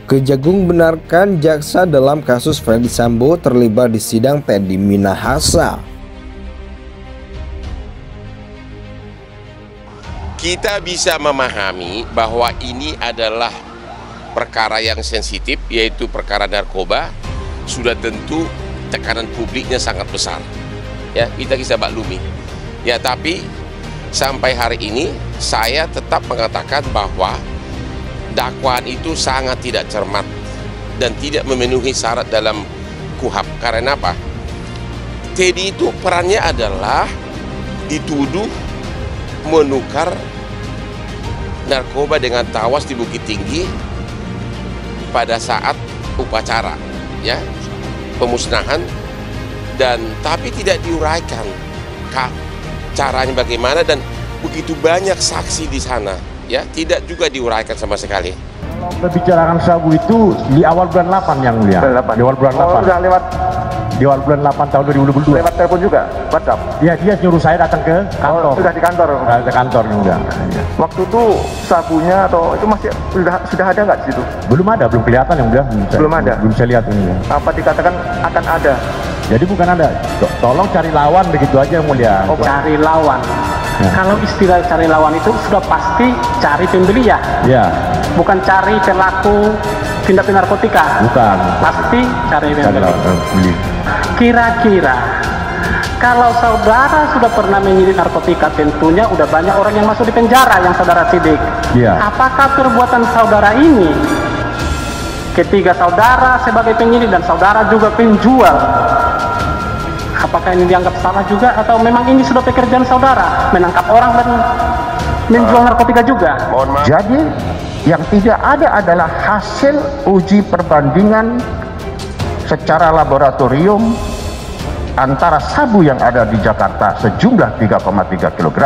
Kejagung benarkan jaksa dalam kasus Ferdy Sambo terlibat di sidang Teddy Minahasa. Kita bisa memahami bahwa ini adalah perkara yang sensitif, yaitu perkara narkoba. Sudah tentu tekanan publiknya sangat besar. Ya, kita bisa maklumi. Ya, tapi sampai hari ini saya tetap mengatakan bahwa dakwaan itu sangat tidak cermat dan tidak memenuhi syarat dalam KUHAP. Karena apa? Teddy itu perannya adalah dituduh menukar narkoba dengan tawas di Bukit Tinggi pada saat upacara, ya, pemusnahan, dan tapi tidak diuraikan caranya bagaimana dan begitu banyak saksi di sana, ya, tidak juga diuraikan sama sekali. Kalau membicarakan sabu itu di awal bulan 8 yang mulia. Di awal bulan 8. Oh, udah lewat. Di awal bulan 8 tahun 2022. Lewat telepon juga, WhatsApp. Iya, dia nyuruh saya datang ke kantor. Oh, sudah di kantor. Ke kantor yang mulia. Waktu itu sabunya atau itu masih sudah ada nggak di situ? Belum ada, belum kelihatan yang mulia. Belum ada. Belum saya lihat ini. Apa dikatakan akan ada? Jadi bukan ada. Tolong cari lawan begitu aja yang mulia. Oh, cari lawan. Ya. Kalau istilah cari lawan itu sudah pasti cari pembeli ya? Ya. Bukan cari pelaku tindak pidana narkotika. Bukan. Pasti cari pembeli. Beli. Kira-kira kalau saudara sudah pernah menyidik narkotika, tentunya udah banyak orang yang masuk di penjara yang saudara sidik. Ya. Apakah perbuatan saudara ini ketika saudara sebagai penyidik dan saudara juga penjual, apakah ini dianggap salah juga atau memang ini sudah pekerjaan saudara menangkap orang dan menjual narkotika juga? Jadi yang tidak ada adalah hasil uji perbandingan secara laboratorium antara sabu yang ada di Jakarta sejumlah 3,3 kg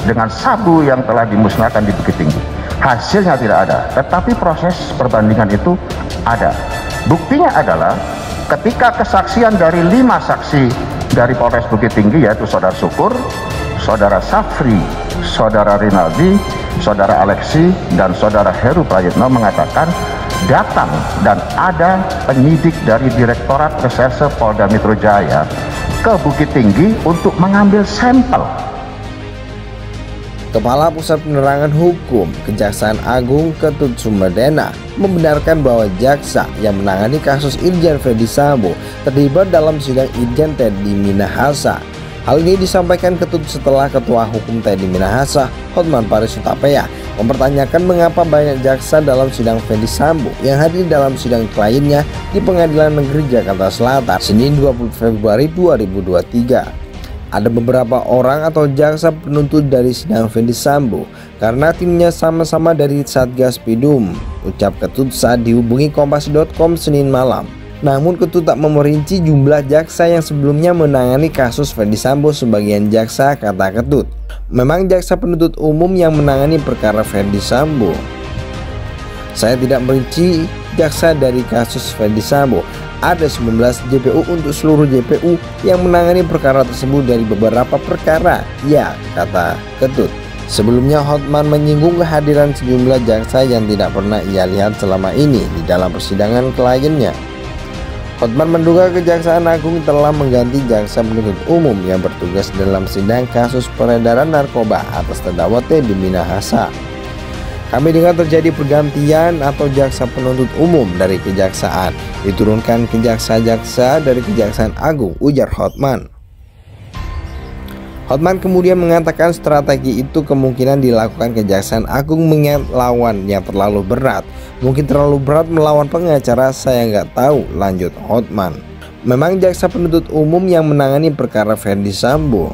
dengan sabu yang telah dimusnahkan di Bukit Tinggi. Hasilnya tidak ada, tetapi proses perbandingan itu ada. Buktinya adalah ketika kesaksian dari 5 saksi dari Polres Bukit Tinggi, yaitu Saudara Syukur, Saudara Safri, Saudara Rinaldi, Saudara Alexi, dan Saudara Heru Prayitno mengatakan datang dan ada penyidik dari Direktorat Reserse Polda Metro Jaya ke Bukit Tinggi untuk mengambil sampel. Kepala Pusat Penerangan Hukum Kejaksaan Agung Ketut Sumedana membenarkan bahwa jaksa yang menangani kasus Irjen Ferdy Sambo terlibat dalam sidang Irjen Teddy Minahasa. Hal ini disampaikan Ketut setelah Ketua Hukum Teddy Minahasa, Hotman Paris Hutapea, mempertanyakan mengapa banyak jaksa dalam sidang Ferdy Sambo yang hadir dalam sidang kliennya di Pengadilan Negeri Jakarta Selatan, Senin 20 Februari 2023. Ada beberapa orang atau jaksa penuntut dari sidang Ferdy Sambo karena timnya sama-sama dari Satgas Pidum, ucap Ketut saat dihubungi Kompas.com Senin malam. Namun Ketut tak memerinci jumlah jaksa yang sebelumnya menangani kasus Ferdy Sambo. Sebagian jaksa, kata Ketut, memang jaksa penuntut umum yang menangani perkara Ferdy Sambo. Saya tidak merinci jaksa dari kasus Ferdy Sambo. Ada 19 JPU untuk seluruh JPU yang menangani perkara tersebut dari beberapa perkara, ya, kata Ketut. Sebelumnya Hotman menyinggung kehadiran sejumlah jaksa yang tidak pernah ia lihat selama ini di dalam persidangan kliennya. Hotman menduga Kejaksaan Agung telah mengganti jaksa penuntut umum yang bertugas dalam sidang kasus peredaran narkoba atas terdakwa Teddy Minahasa. Kami dengar terjadi pergantian atau jaksa penuntut umum dari kejaksaan diturunkan ke jaksa-jaksa dari Kejaksaan Agung, ujar Hotman. Hotman kemudian mengatakan strategi itu kemungkinan dilakukan Kejaksaan Agung mengingat lawan yang terlalu berat. Mungkin terlalu berat melawan pengacara, saya nggak tahu, lanjut Hotman. Memang jaksa penuntut umum yang menangani perkara Ferdy Sambo.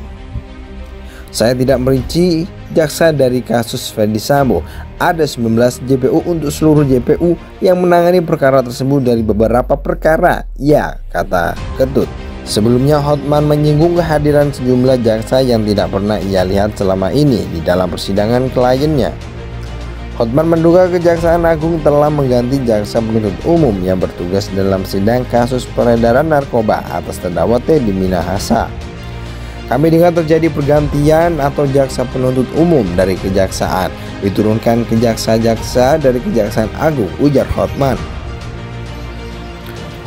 Saya tidak merinci jaksa dari kasus Ferdy Sambo. Ada 19 JPU untuk seluruh JPU yang menangani perkara tersebut dari beberapa perkara, ya, kata Ketut. Sebelumnya Hotman menyinggung kehadiran sejumlah jaksa yang tidak pernah ia lihat selama ini di dalam persidangan kliennya. Hotman menduga Kejaksaan Agung telah mengganti jaksa penuntut umum yang bertugas dalam sidang kasus peredaran narkoba atas terdakwa Teddy Minahasa. Kami dengar terjadi pergantian atau jaksa penuntut umum dari kejaksaan, diturunkan ke jaksa-jaksa dari Kejaksaan Agung, ujar Hotman.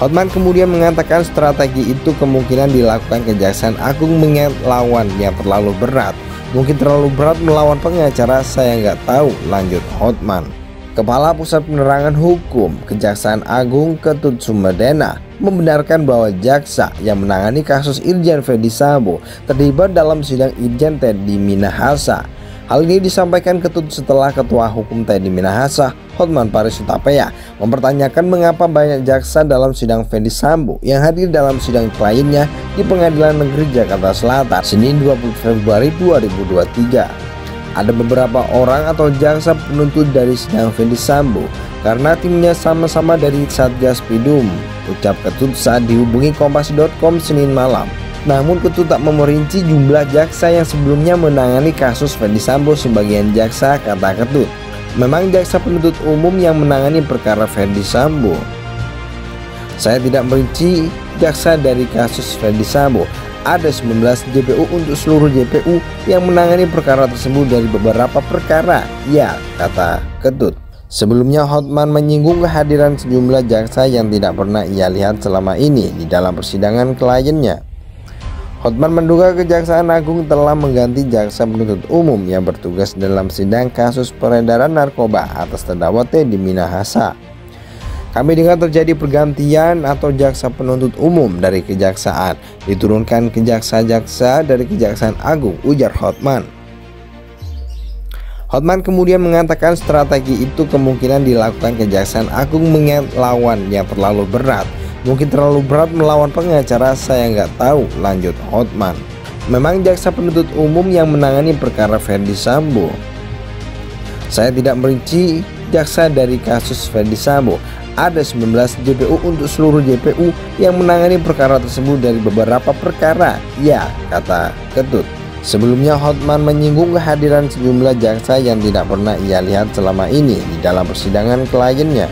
Hotman kemudian mengatakan strategi itu kemungkinan dilakukan Kejaksaan Agung mengingat lawan yang terlalu berat. Mungkin terlalu berat melawan pengacara, saya nggak tahu, lanjut Hotman. Kepala Pusat Penerangan Hukum Kejaksaan Agung Ketut Sumedana membenarkan bahwa jaksa yang menangani kasus Irjen Ferdisambo terlibat dalam sidang Irjen Teddy Minahasa. Hal ini disampaikan Ketut setelah Ketua Hukum Teddy Minahasa, Hotman Paris Hutapea, mempertanyakan mengapa banyak jaksa dalam sidang Ferdisambo yang hadir dalam sidang kliennya di Pengadilan Negeri Jakarta Selatan, Senin 20 Februari 2023. Ada beberapa orang atau jaksa penuntut dari sidang Ferdisambo karena timnya sama-sama dari Satgas Pidum, ucap Ketut saat dihubungi Kompas.com Senin malam. Namun Ketut tak memerinci jumlah jaksa yang sebelumnya menangani kasus Ferdisambo. Sebagian jaksa, kata Ketut, memang jaksa penuntut umum yang menangani perkara Ferdisambo. Saya tidak merinci jaksa dari kasus Ferdisambo. Ada 19 JPU untuk seluruh JPU yang menangani perkara tersebut dari beberapa perkara, ya, kata Ketut. Sebelumnya Hotman menyinggung kehadiran sejumlah jaksa yang tidak pernah ia lihat selama ini di dalam persidangan kliennya. Hotman menduga Kejaksaan Agung telah mengganti jaksa penuntut umum yang bertugas dalam sidang kasus peredaran narkoba atas terdakwa Teddy Minahasa. Kami dengar terjadi pergantian atau jaksa penuntut umum dari kejaksaan, diturunkan ke jaksa-jaksa dari Kejaksaan Agung, ujar Hotman. Hotman kemudian mengatakan strategi itu kemungkinan dilakukan Kejaksaan Agung mengingat lawan yang terlalu berat. Mungkin terlalu berat melawan pengacara, saya nggak tahu, lanjut Hotman. Memang jaksa penuntut umum yang menangani perkara Ferdisambo. Saya tidak merinci jaksa dari kasus Ferdisambo. Ada 19 JPU untuk seluruh JPU yang menangani perkara tersebut dari beberapa perkara, ya, kata Ketut. Sebelumnya Hotman menyinggung kehadiran sejumlah jaksa yang tidak pernah ia lihat selama ini di dalam persidangan kliennya.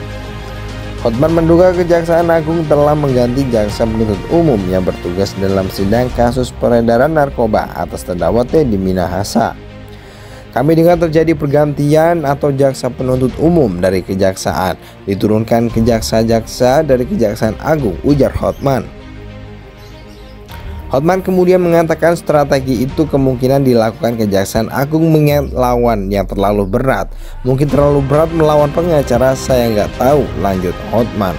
Hotman menduga Kejaksaan Agung telah mengganti jaksa penuntut umum yang bertugas dalam sidang kasus peredaran narkoba atas terdakwa Teddy Minahasa. Kami dengar terjadi pergantian atau jaksa penuntut umum dari kejaksaan, diturunkan ke jaksa-jaksa dari Kejaksaan Agung, ujar Hotman. Hotman kemudian mengatakan strategi itu kemungkinan dilakukan Kejaksaan Agung mengingat lawan yang terlalu berat. Mungkin terlalu berat melawan pengacara, saya nggak tahu, lanjut Hotman.